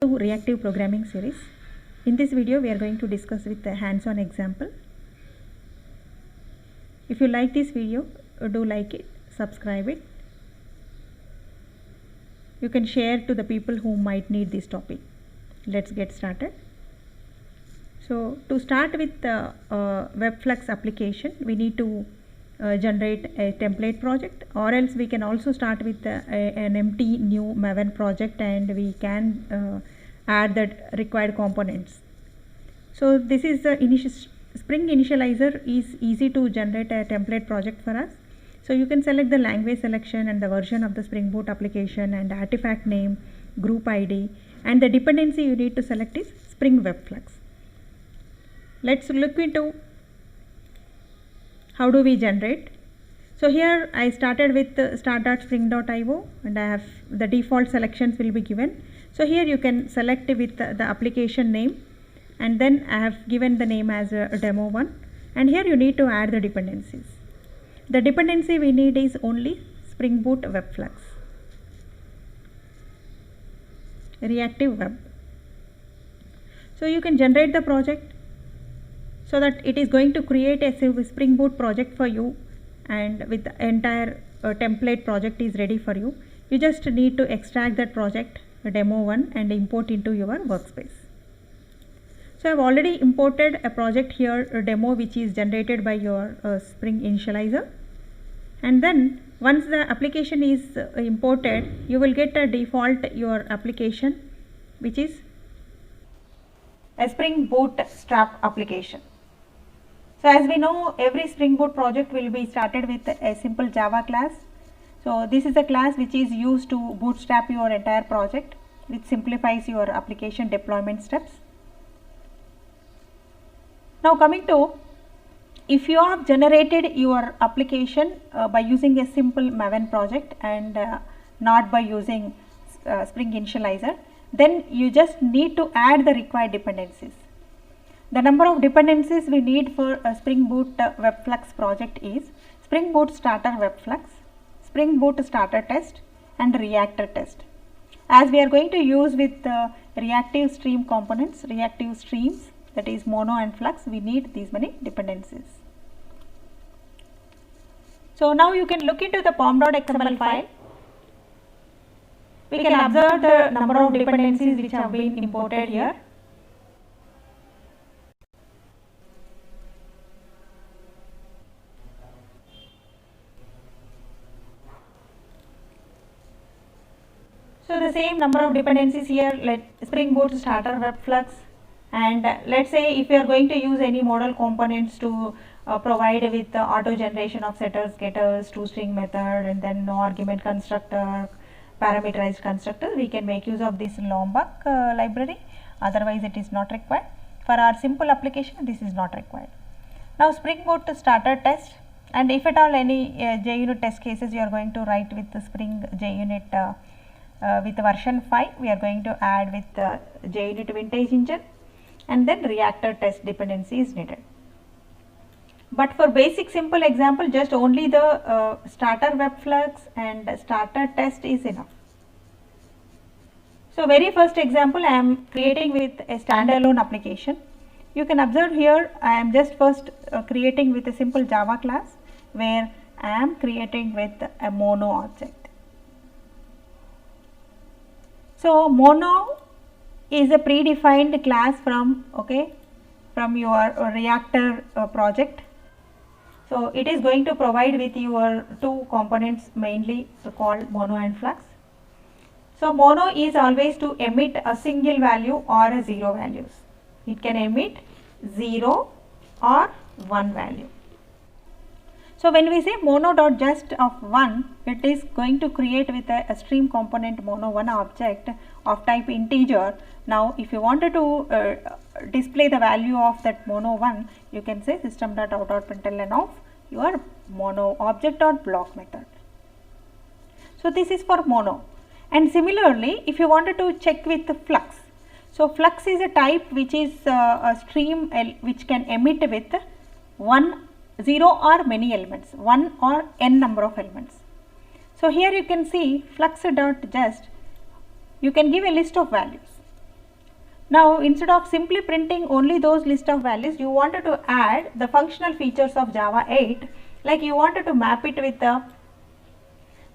To reactive programming series. In this video we are going to discuss with a hands-on example. If you like this video, do like it, subscribe it. You can share to the people who might need this topic. Let's get started. So to start with the WebFlux application, we need to generate a template project, or else we can also start with an empty new Maven project and we can add the required components. So this is the Spring Initializer is easy to generate a template project for us. So you can select the language selection and the version of the Spring Boot application and artifact name, group ID, and the dependency you need to select is Spring WebFlux. Let's look into how do we generate. So here I started with start.spring.io and I have the default selections will be given. So here you can select with the application name, and then I have given the name as a demo1, and here you need to add the dependencies. The dependency we need is only Spring Boot WebFlux, reactive web. So you can generate the project so that it is going to create a Spring Boot project for you, and with the entire template project is ready for you. You just need to extract that project demo1 and import into your workspace. So I have already imported a project here, a demo, which is generated by your Spring Initializer, and then once the application is imported, you will get a default your application, which is a Spring Bootstrap application. So as we know, every Spring Boot project will be started with a simple Java class. So this is a class which is used to bootstrap your entire project, which simplifies your application deployment steps. Now coming to, if you have generated your application by using a simple Maven project and not by using Spring Initializer, then you just need to add the required dependencies. The number of dependencies we need for a Spring Boot WebFlux project is Spring Boot Starter WebFlux, Spring Boot Starter Test, and Reactor Test. As we are going to use with reactive stream components, reactive streams, that is Mono and Flux, we need these many dependencies. So now you can look into the pom.xml file. We can observe the number of dependencies which have been imported here. So the same number of dependencies here, let Spring Boot Starter WebFlux, and let's say if you are going to use any model components to provide with the auto generation of setters, getters, toString method, and then no argument constructor, parameterized constructor, we can make use of this Lombok library. Otherwise it is not required. For our simple application, this is not required. Now Spring Boot Starter Test, and if at all any JUnit test cases you are going to write with the Spring JUnit with version 5, we are going to add with JUnit Vintage Engine, and then Reactor Test dependency is needed. But for basic simple example, just only the Starter WebFlux and Starter Test is enough. So very first example, I am creating with a standalone application. You can observe here, I am just first creating with a simple Java class, where I am creating with a Mono object. So Mono is a predefined class from your Reactor project. So it is going to provide with your two components mainly called Mono and Flux. So Mono is always to emit a single value or a zero values. It can emit 0 or 1 value. So when we say mono.just of 1, it is going to create with a stream component mono1 object of type integer. Now if you wanted to display the value of that mono1, you can say system.out.println of your mono object.block method. So this is for mono. And similarly, if you wanted to check with the flux, so flux is a type which is a stream which can emit with 1, 0 or many elements, 1 or n number of elements. So here you can see flux.just, you can give a list of values. Now instead of simply printing only those list of values, you wanted to add the functional features of Java 8, like you wanted to map it with a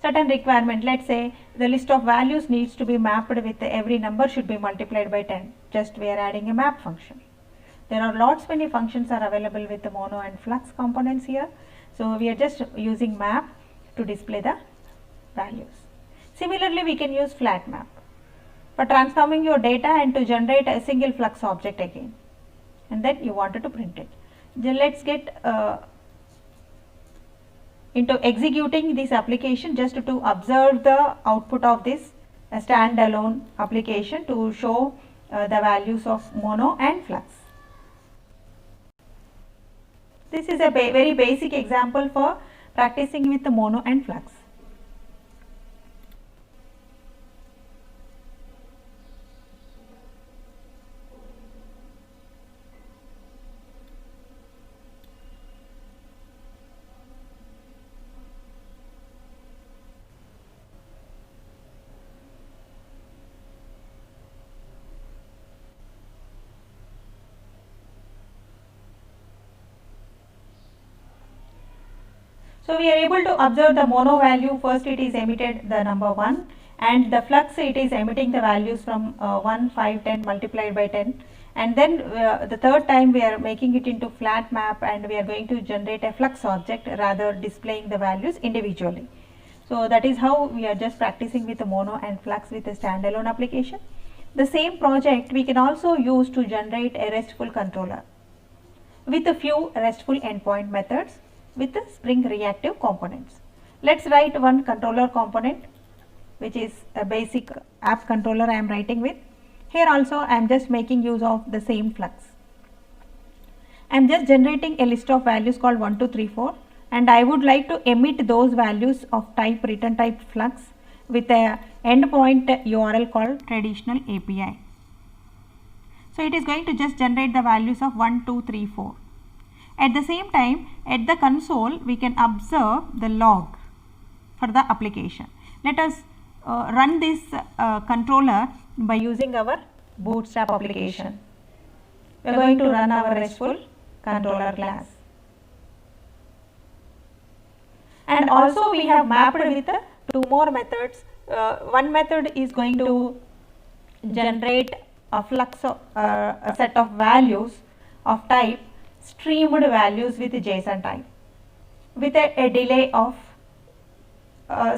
certain requirement. Let's say the list of values needs to be mapped with every number should be multiplied by 10. Just we are adding a map function. There are lots many functions are available with the mono and flux components here. So we are just using map to display the values. Similarly, we can use flat map for transforming your data and to generate a single flux object again, and then you wanted to print it. Then let's get into executing this application just to observe the output of this standalone application to show the values of mono and flux. This is a very basic example for practicing with the mono and flux. So we are able to observe the mono value. First it is emitted the number 1, and the flux it is emitting the values from 1, 5, 10 multiplied by 10, and then the third time we are making it into flat map and we are going to generate a flux object, rather displaying the values individually. So that is how we are just practicing with the mono and flux with a standalone application. The same project we can also use to generate a RESTful controller with a few RESTful endpoint methods with the Spring reactive components. Let's write one controller component, which is a basic app controller I am writing with. Here also I am just making use of the same flux. I am just generating a list of values called 1, 2, 3, 4, and I would like to emit those values of type return type flux with a endpoint URL called traditional API. So it is going to just generate the values of 1, 2, 3, 4. At the same time, at the console, we can observe the log for the application. Let us run this controller by using our Bootstrap application. We are going to run our RESTful controller class. And also we have mapped with two more methods. One method is going to generate a flux of a set of values of type streamed values with JSON type with a delay of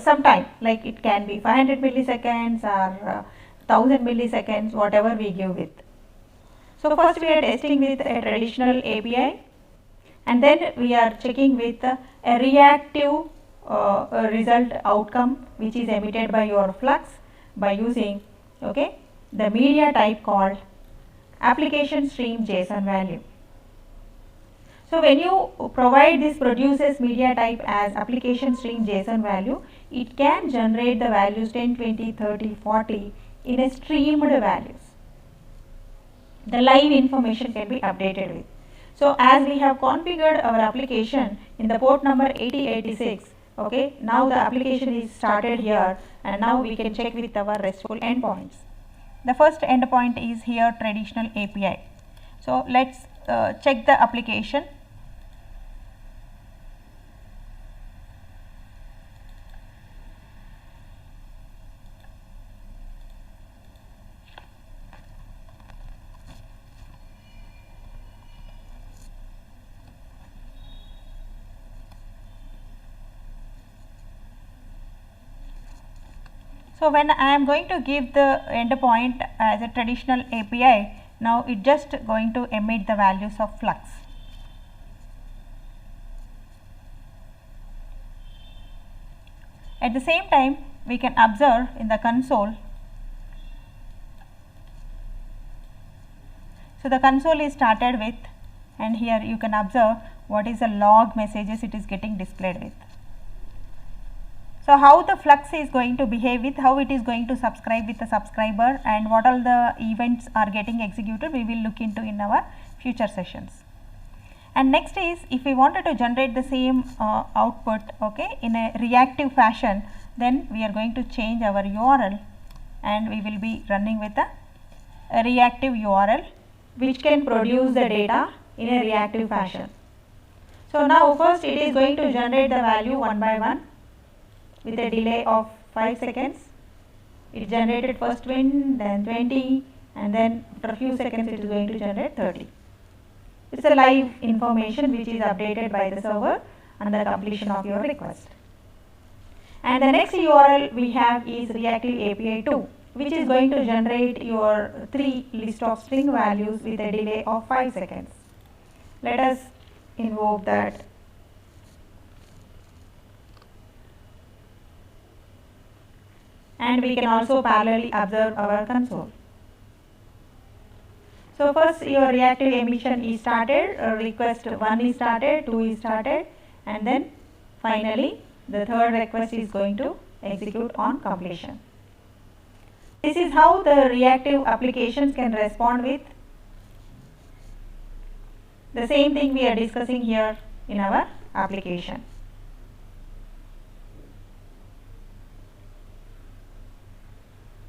some time, like it can be 500 milliseconds or 1000 milliseconds, whatever we give with. So first we are testing with a traditional API, and then we are checking with a reactive result outcome which is emitted by your flux by using the media type called application stream JSON value. So when you provide this produces media type as application stream JSON value, it can generate the values 10, 20, 30, 40 in a streamed values. The live information can be updated with. So as we have configured our application in the port number 8086, now the application is started here, and now we can check with our RESTful endpoints. The first endpoint is here traditional API. So let's check the application. So when I am going to give the endpoint as a traditional API, now it just going to emit the values of flux. At the same time, we can observe in the console. So the console is started with, and here you can observe what is the log messages it is getting displayed with. So how the flux is going to behave with, how it is going to subscribe with the subscriber, and what all the events are getting executed, we will look into in our future sessions. And next is, if we wanted to generate the same output in a reactive fashion, then we are going to change our URL and we will be running with the a reactive URL which can produce the data in a reactive fashion. So now first it is going to generate the value one by one with a delay of 5 seconds. It generated first 20, then 20, and then after a few seconds it is going to generate 30. It's a live information which is updated by the server on the completion of your request. And the next URL we have is reactive API 2, which is going to generate your 3 list of string values with a delay of 5 seconds. Let us invoke that. And we can also parallelly observe our console. So first your reactive emission is started, request 1 is started, 2 is started, and then finally the third request is going to execute on completion. This is how the reactive applications can respond with the same thing we are discussing here in our application.